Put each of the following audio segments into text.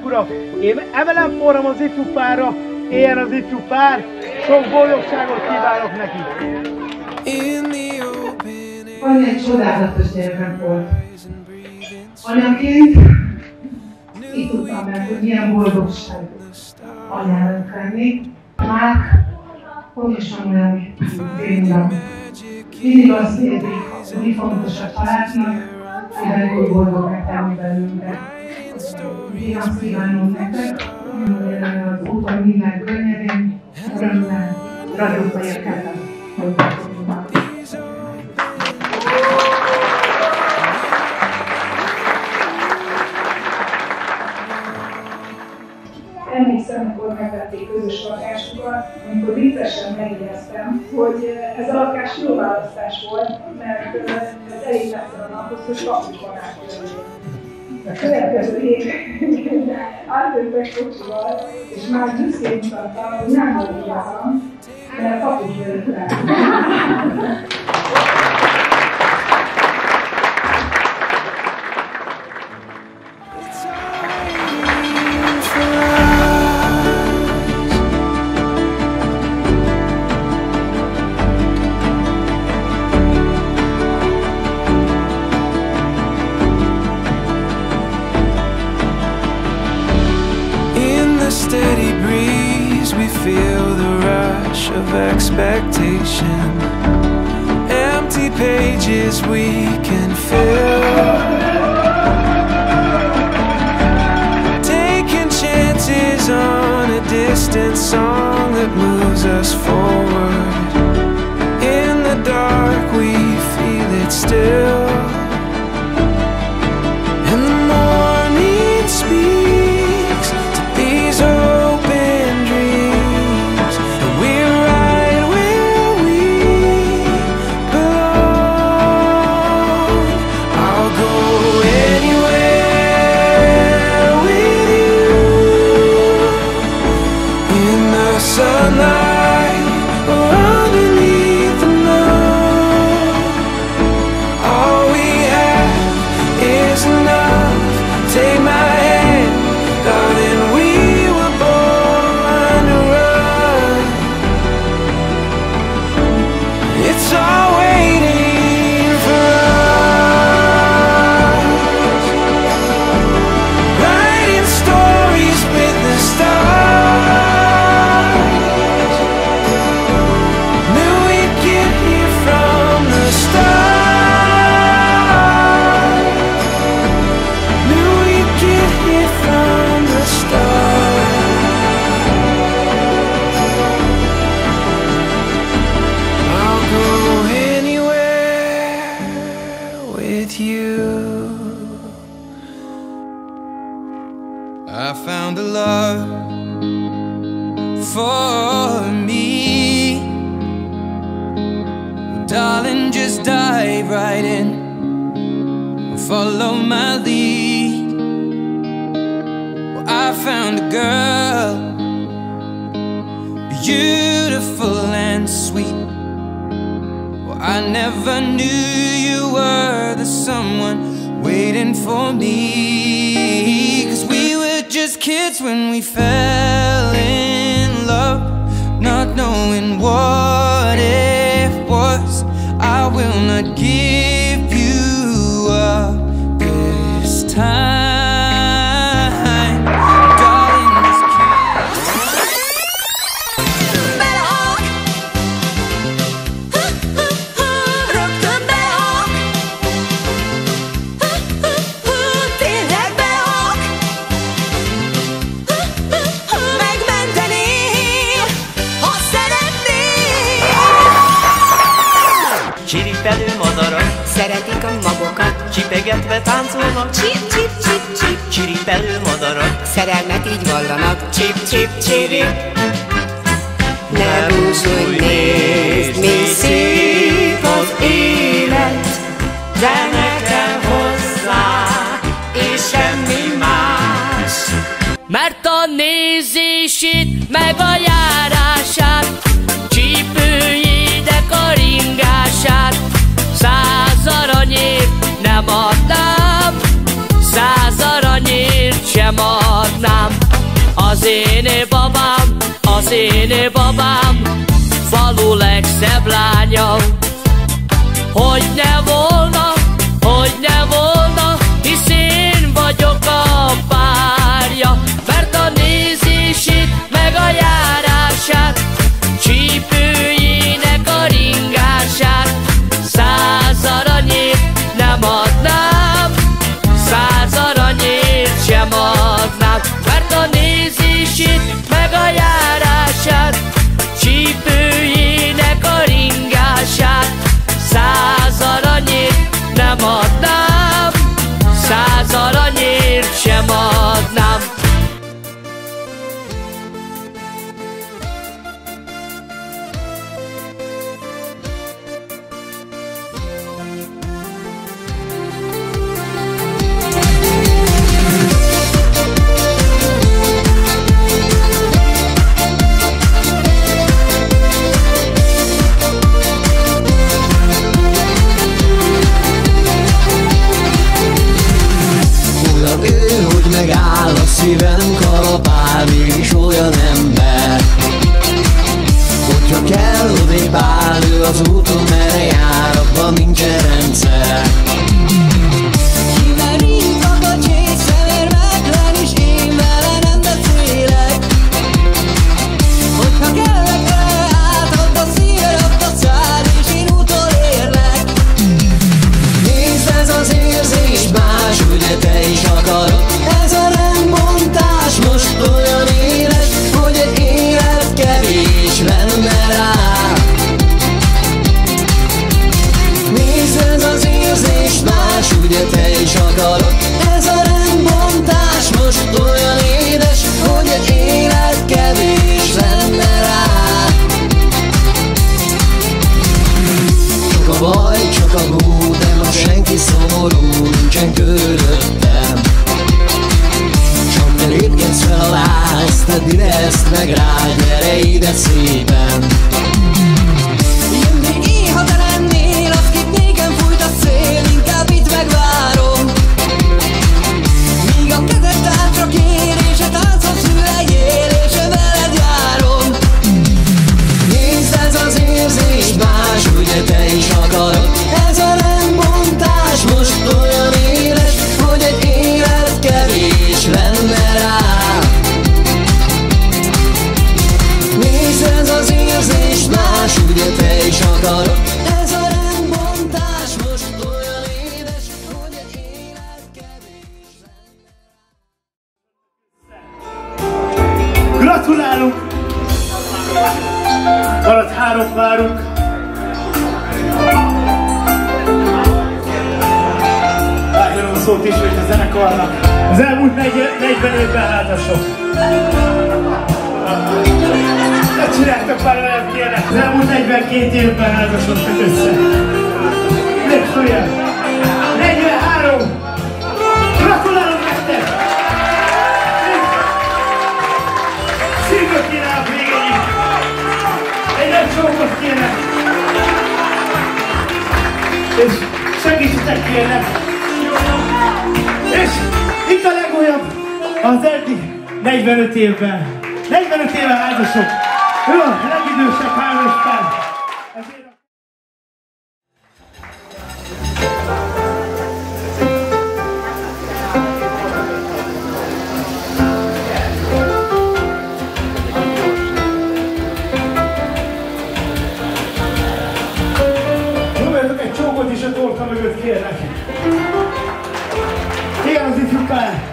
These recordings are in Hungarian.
ura, én emelem forram az ifjú párra, éljen az ifjú pár, sok boldogságot kívánok neki! Annyi egy csodálatos gyermek volt. Anyaként így tudtam meg, hogy milyen boldogság anyának lenni. Márk pontosan olyan, mint én uram. Mindig azt érzik, hogy mi fontos a családnak, mivel úgy boldognak tenni belőle. Én azt kívánom nektek, hogy az úton minden könnyedén, örömmel, ragyogva érkezem, hogy emlékszem, amikor megvették közös lakásunkat, amikor viccesen megjegyeztem, hogy ez a lakás jó választás volt, mert ez elég messze van ahhoz, hogy kapucsban átjönni. A következő hét átjöttek kocsival, és már büszkén mutattam, hogy nem volt igazam, mert kapucsban jött rá. Steady breeze, we feel the rush of expectation. Empty pages we can fill. Taking chances on a distant song that moves us forward. In the dark we feel it still. And the morning speaks to these open dreams, and we're right where we belong. I'll go anywhere with you, in the sunlight or underneath the moon. All we have is enough. Take my hand, darling, we were born to run. It's all waiting for us. Writing stories with the stars. Knew we'd get here from the start. Knew we'd get here from the start. I'll go anywhere with you. I found a love for me. Well, darling, just dive right in and follow my lead. Well, I found a girl, beautiful and sweet. Well, I never knew you were the someone waiting for me. 'Cause we were just kids when we fell in love, not knowing what it was. I will not give you up this time, darling, just Belehalk, rögtön belehalk, tényleg belehalk, megmenteném, ha szeretném. Csiripelő madarak Szeretik a magokat, csipegetve táncolnak. csip, csip, csip, csip. Csiripelő madarak Szerelmet így vallanak, csip, csip, csirip. ne búsulj, nézd, mi szép az élet, de nekem hozzá, és semmi más. Mert a nézését meg a járását, csípőjének a ringását 100 aranyért nem adnám, 100 aranyért sem sem adnám. Az én babám, falu legszebb lánya. Hogy ne volna, hisz én vagyok a párja. Mert a nézését meg a járását, csípőjének a ringását 100 aranyért nem adnám, 100 aranyért sem adnám. Mert a nézését meg a járását, csípőjének a ringását 100 aranyért nem adnám, 100 aranyért sem adnám. Megáll a szívem, kalapál, mégis olyan ember. Hogyha kell, odébb áll ő az úton, merre jár, abban nincsen rendszer. Kimerít a kocsit, szemér meglen, és én vele nem beszélek. Hogyha kell, vele átad a szír, a szád, és én utolérlek. Nézd, ez az érzés más, ugye te is akarod. Ez a rendbontás most olyan éles, hogy egy élet kevés lenne rá. Nézd, ez az érzés más, ugye te is akarod. Ez a rendbontás most olyan éles, hogy egy élet kevés lenne rá. Csak a baj, csak a gó, de ma senki szomorú, nincsen körülöttem. Csak te lépkedsz fel alá, ezt tedd ide, ezt meg rád, gyere ide szépen. Jön még én, ha te lennél, akit nékem fújt a szél, inkább itt megvárom. Míg a kezed táncra kér, és a táncot szülejél, és veled járom. Nézd, ez az érzés más, ugye te is akarod. Ez a rendbontás most olyan éles, hogy egy élet kevés lenne rá. Nézd, ez az érzés más, ugye te is akarod. Ez a rendbontás most olyan éles, hogy egy élet kevés lenne. Gratulálunk! Maradt 3 párunk. Átadom a szót is, hogy a zenekarnak. Az elmúlt 40 évben házasok. Ne csináltak már olyan kérlek. Az elmúlt 42 évben házasodtak össze. Még följebb. 43! Gratulálok nektek! Szívből kéne a végéig. Egy nagy csókot kéne. És segítsetek kérlek. És itt a legújabb az eddig 45 évben. 45 éve házasok. Ő a legidősebb házaspár. Nyomjatok egy csókot is a torka mögött, kérlek. Igen, az ifjú pár.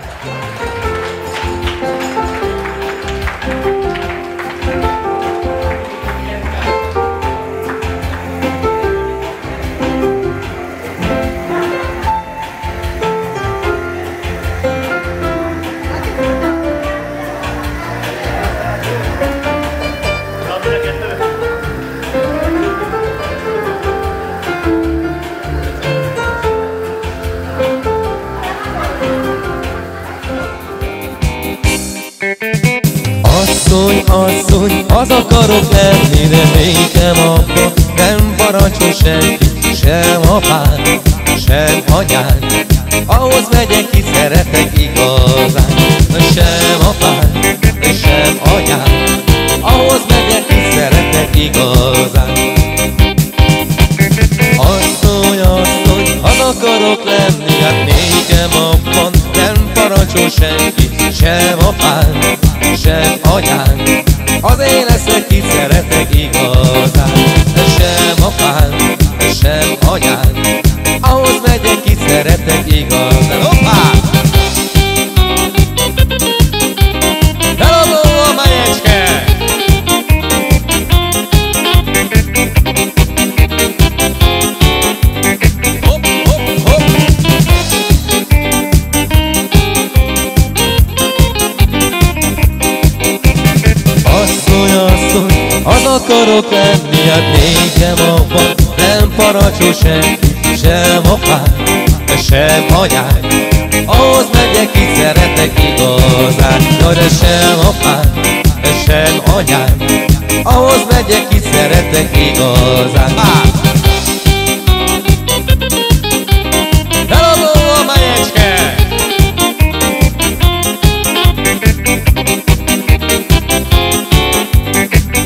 Asszony, az akarok lenni, de nékem abba nem parancsos senki, sem apád, sem anyád. Ahhoz megyek, ki szeretek igazán. sem apád, sem anyád, ahhoz megyek, ki szeretek igazán. Asszony, asszony, az akarok lenni, hát nékem abban nem parancsol senki, sem apád, sem anyád, azért leszek, ki szeretek igazán. Sem apád, sem anyád, ahhoz megyek, ki szeretek igazán. Hoppá! Eladó a megyecske! Hopp, hopp, hopp! Asszony, asszony, az akarok lenni, hát nékem abban nem parancsol senki, sem apád, sem anyád, ahhoz megyek, ki szeretek igazán. Jaj, de sem apád, sem anyád, ahhoz megyek, ki szeretek igazán. Eladó a megyecske!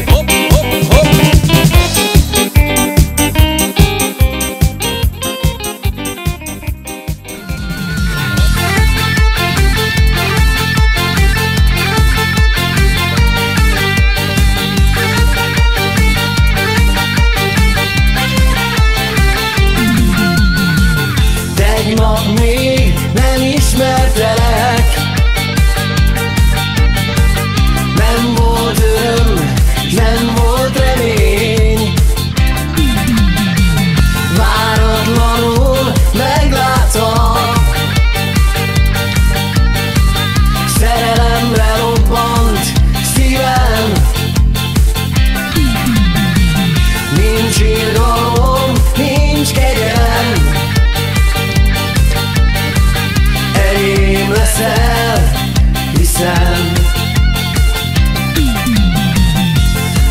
Hopp, hopp, hopp! Tegnap még nem ismertelek, nem volt öröm, nem volt remény. Váratlanul megláttalak, szerelemre robbant szívem. Nincs irgalom, nincs kegyelem, enyém leszel, hiszem.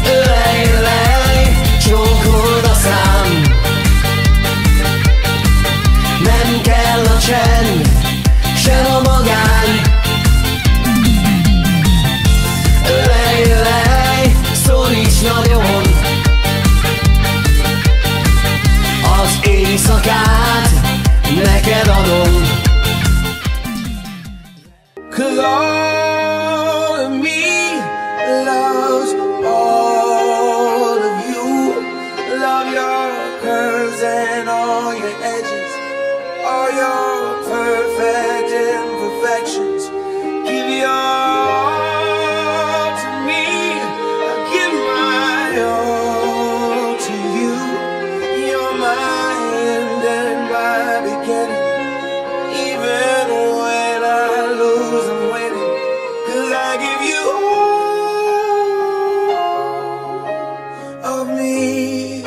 Ölej, ölej, csókold a szám, nem kell a csend, sem a magány. Ölej, ölej, szoríts nagyon, az éjszakát neked adom. 'Cause all of me loves all of you. Love your curves and all your edges, all your perfect imperfections. Give your all to me, I give my all to you. You're my end and my beginning. Even when I lose, I'm winning, 'cause I give you all of me,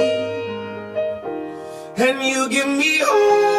and you give me all